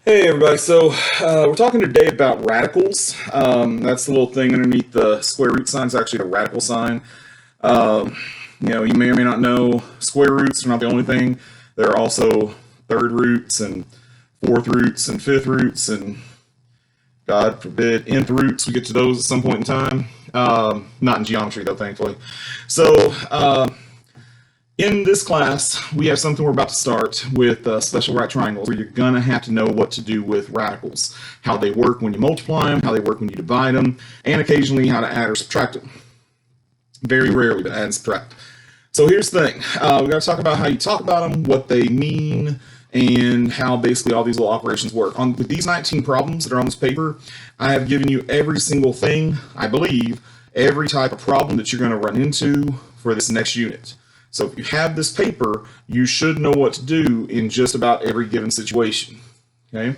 Hey everybody, so we're talking today about radicals. That's the little thing underneath the square root sign. It's actually a radical sign. Um, you may or may not know square roots are not the only thing. There are also third roots and fourth roots and fifth roots and, God forbid, nth roots. We get to those at some point in time. Not in geometry though, thankfully. So in this class, we have something we're about to start with special right triangles, where you're going to have to know what to do with radicals, how they work when you multiply them, how they work when you divide them, and occasionally how to add or subtract them. Very rarely to add and subtract. So here's the thing. We got to talk about how you talk about them, what they mean, and how basically all these little operations work. With these 19 problems that are on this paper, I have given you every single thing, I believe, every type of problem that you're going to run into for this next unit. So if you have this paper, you should know what to do in just about every given situation. Okay?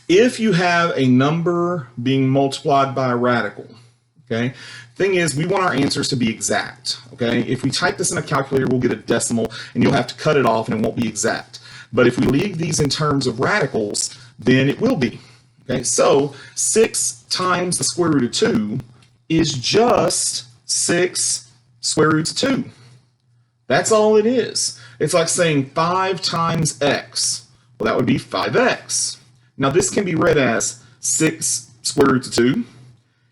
If you have a number being multiplied by a radical, okay? Thing is, we want our answers to be exact. Okay? If we type this in a calculator, we'll get a decimal, and you'll have to cut it off, and it won't be exact. But if we leave these in terms of radicals, then it will be. Okay? So 6 times the square root of 2 is just 6 square roots of 2. That's all it is. It's like saying 5 times x. Well, that would be 5x. Now, this can be read as 6 square roots of 2.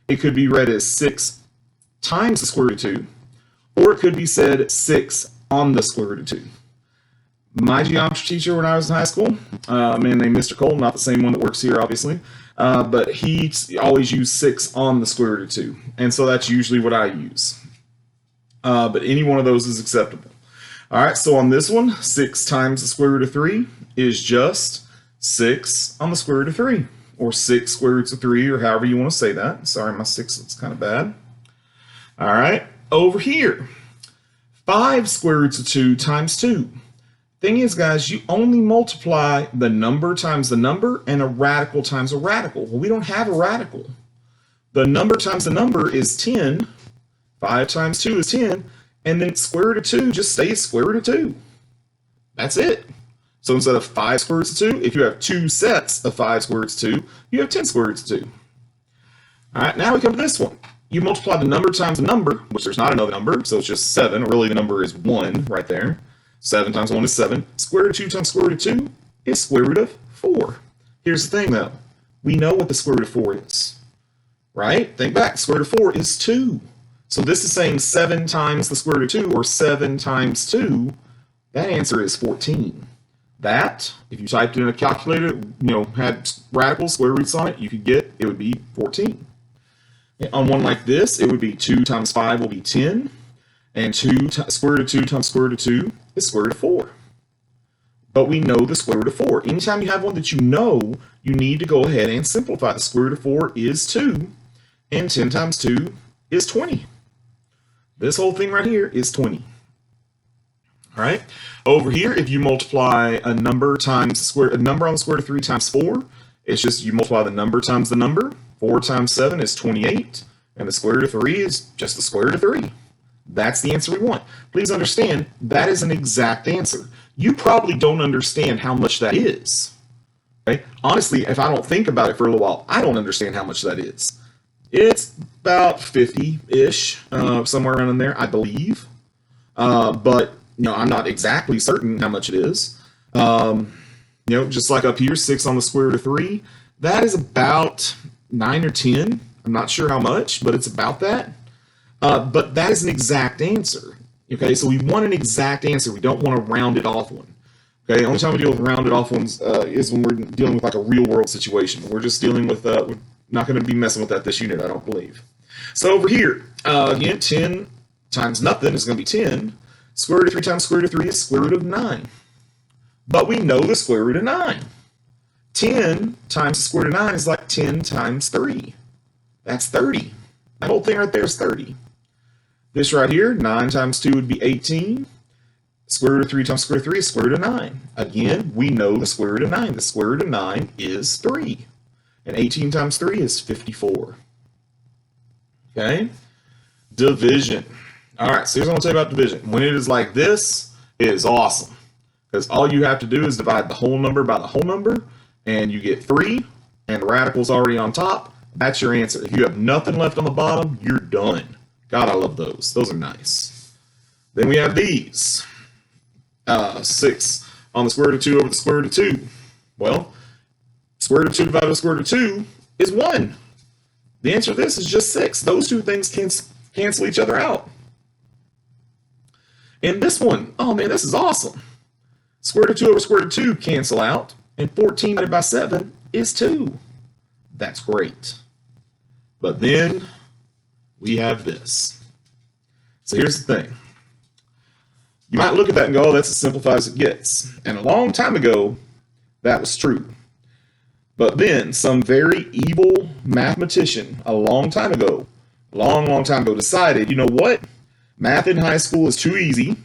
It could be read as 6 times the square root of 2. Or it could be said 6 on the square root of 2. My geometry teacher when I was in high school, a man named Mr. Cole, not the same one that works here, obviously, but he always used 6 on the square root of 2. And so that's usually what I use. But any one of those is acceptable. All right, so on this one, 6 times the square root of 3 is just 6 on the square root of 3, or 6 square roots of 3, or however you want to say that. Sorry, my 6 looks kind of bad. All right, over here, 5 square roots of 2 times 2. Thing is, guys, you only multiply the number times the number and a radical times a radical. Well, we don't have a radical. The number times the number is 10. 5 times 2 is 10, and then square root of 2 just stays square root of 2. That's it. So instead of 5 square roots of 2, if you have 2 sets of 5 square roots of 2, you have 10 square roots of 2. All right, now we come to this one. You multiply the number times the number, which there's not another number, so it's just 7. Really, the number is 1 right there. 7 times 1 is 7. Square root of 2 times square root of 2 is square root of 4. Here's the thing, though. We know what the square root of 4 is, right? Think back. Square root of 4 is 2. So this is saying 7 times the square root of 2, or 7 times 2. That answer is 14. That, if you typed it in a calculator, had radical square roots on it, you could get, it would be 14. On one like this, it would be 2 times 5 will be 10. And square root of 2 times square root of 2 is square root of 4. But we know the square root of 4. Anytime you have one that you know, you need to go ahead and simplify. The square root of 4 is 2. And 10 times 2 is 20. This whole thing right here is 20. All right. Over here, if you multiply a number times a number on the square root of 3 times 4, it's just you multiply the number times the number. 4 times 7 is 28, and the square root of 3 is just the square root of 3. That's the answer we want. Please understand, that is an exact answer. You probably don't understand how much that is. Okay? Honestly, if I don't think about it for a little while, I don't understand how much that is. It's about 50-ish, somewhere around in there, I believe. But, I'm not exactly certain how much it is. Just like up here, 6 on the square root of 3, that is about 9 or 10. I'm not sure how much, but it's about that. But that is an exact answer. Okay, so we want an exact answer. We don't want a rounded off one. Okay, the only time we deal with rounded off ones is when we're dealing with like a real world situation. We're just dealing with, we're not going to be messing with that this unit, I don't believe. So over here, again, 10 times nothing is going to be 10. Square root of 3 times square root of 3 is square root of 9. But we know the square root of 9. 10 times the square root of 9 is like 10 times 3. That's 30. That whole thing right there is 30. This right here, 9 times 2 would be 18. Square root of 3 times square root of 3 is square root of 9. Again, we know the square root of 9. The square root of 9 is 3. And 18 times 3 is 54. Okay? Division. All right, so here's what I'm going to tell you about division. When it is like this, it is awesome. Because all you have to do is divide the whole number by the whole number, and you get 3, and the radical's already on top, that's your answer. If you have nothing left on the bottom, you're done. God, I love those. Those are nice. Then we have these. 6 on the square root of 2 over the square root of 2. Well, square root of 2 divided by the square root of 2 is 1. The answer to this is just 6. Those two things cancel each other out. And this one, oh man, this is awesome. Square root of 2 over square root of 2 cancel out, and 14 divided by 7 is 2. That's great. But then we have this. So here's the thing. You might look at that and go, oh, that's as simplified as it gets. And a long time ago, that was true. But then some very evil mathematician a long time ago, decided, you know what? Math in high school is too easy.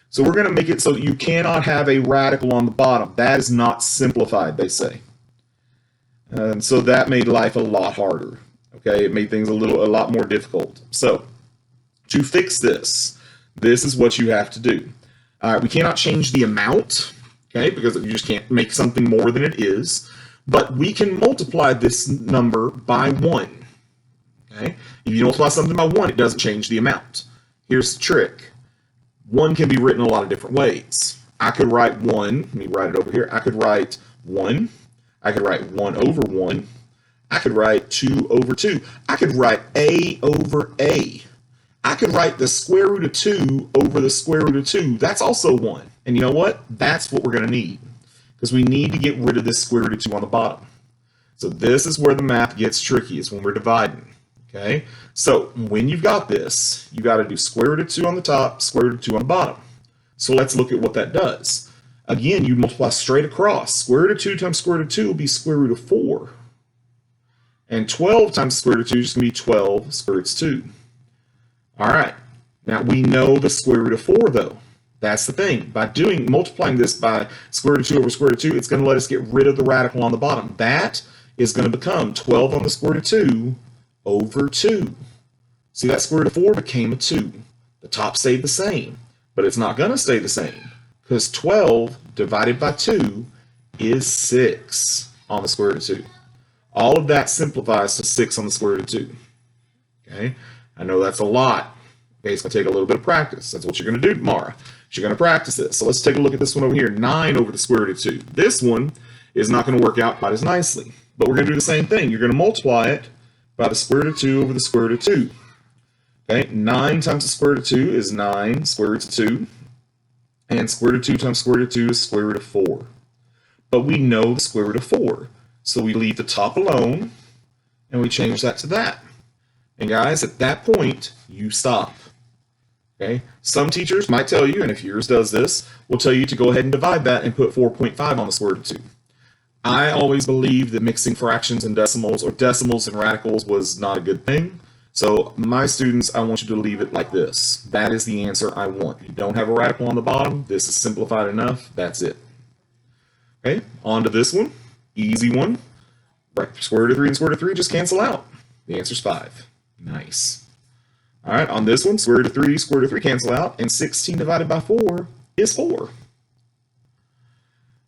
So we're going to make it so that you cannot have a radical on the bottom. That is not simplified, they say. And so that made life a lot harder. Okay, it made things a lot more difficult. So to fix this, this is what you have to do. All right, we cannot change the amount, okay, because you just can't make something more than it is. But we can multiply this number by 1. Okay, if you multiply something by 1, it doesn't change the amount. Here's the trick. 1 can be written a lot of different ways. I could write 1. Let me write it over here. I could write 1. I could write 1 over 1. I could write 2 over 2. I could write a over a. I could write the square root of 2 over the square root of 2. That's also 1. And you know what? That's what we're going to need, because we need to get rid of this square root of 2 on the bottom. So this is where the math gets tricky, is when we're dividing. Okay? So when you've got this, you got to do square root of 2 on the top, square root of 2 on the bottom. So let's look at what that does. Again, you multiply straight across. Square root of 2 times square root of 2 will be square root of 4. And 12 times square root of 2 is going to be 12 square root of 2. All right. Now we know the square root of 4 though. That's the thing. By multiplying this by square root of 2 over square root of 2, it's going to let us get rid of the radical on the bottom. That is going to become 12 on the square root of 2 over 2. See, that square root of 4 became a 2. The top stayed the same, but it's not going to stay the same, because 12 divided by 2 is 6 on the square root of 2. All of that simplifies to 6 on the square root of 2. Okay? I know that's a lot. Okay, it's going to take a little bit of practice. That's what you're going to do tomorrow. You're going to practice this. So let's take a look at this one over here. 9 over the square root of 2. This one is not going to work out quite as nicely, but we're going to do the same thing. You're going to multiply it by the square root of 2 over the square root of 2. Okay, 9 times the square root of 2 is 9 square roots of 2. And square root of 2 times square root of 2 is square root of 4. But we know the square root of 4. So we leave the top alone, and we change that to that. And guys, at that point, you stop. Okay? Some teachers might tell you, and if yours does this, will tell you to go ahead and divide that and put 4.5 on the square root of 2. I always believed that mixing fractions and decimals, or decimals and radicals, was not a good thing. So my students, I want you to leave it like this. That is the answer I want. You don't have a radical on the bottom. This is simplified enough. That's it. Okay, on to this one. Easy one. Square root of 3 and square root of 3 just cancel out. The answer's 5. Nice. All right, on this one, square root of 3, square root of 3 cancel out, and 16 divided by 4 is 4.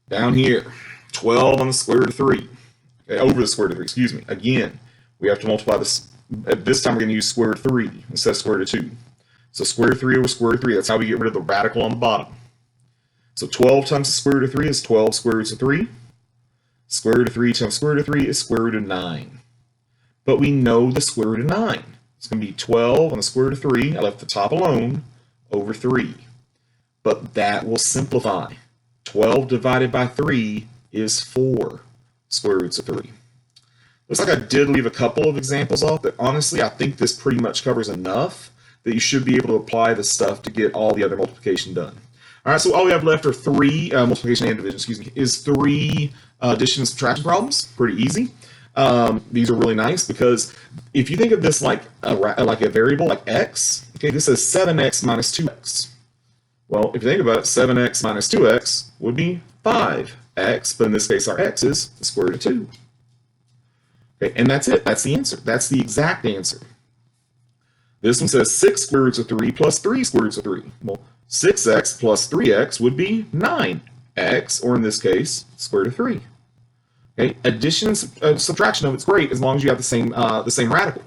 Down here, 12 on the square root of 3. Okay, over the square root of 3, excuse me. Again, we have to multiply this. This time we're going to use square root of 3 instead of square root of 2. So square root of 3 over square root of 3, that's how we get rid of the radical on the bottom. So 12 times the square root of 3 is 12 square roots of 3. Square root of 3 times square root of 3 is square root of 9. But we know the square root of 9. It's going to be 12 on the square root of 3. I left the top alone, over 3. But that will simplify. 12 divided by 3 is 4 square roots of 3. Looks like I did leave a couple of examples off, but honestly, I think this pretty much covers enough that you should be able to apply this stuff to get all the other multiplication done. All right, so all we have left are 3, multiplication and division, excuse me, is 3 addition and subtraction problems. Pretty easy. These are really nice because if you think of this like a variable, like x, okay, this is 7x minus 2x. Well, if you think about it, 7x minus 2x would be 5x, but in this case, our x is the square root of 2. Okay, and that's it. That's the answer. That's the exact answer. This one says 6 square roots of 3 plus 3 square roots of 3. Well, 6x plus 3x would be 9x, or in this case, square root of 3. Okay, addition and subtraction of it's great as long as you have the same radical.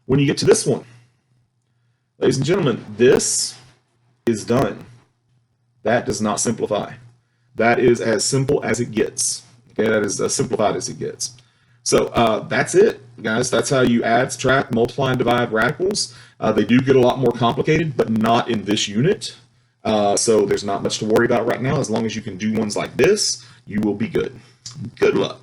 When you get to this one, ladies and gentlemen, this is done. That does not simplify. That is as simple as it gets. Okay, that is as simplified as it gets. So that's it, guys. That's how you add, subtract, multiply, and divide radicals. They do get a lot more complicated, but not in this unit. So there's not much to worry about right now. As long as you can do ones like this, you will be good. Good luck.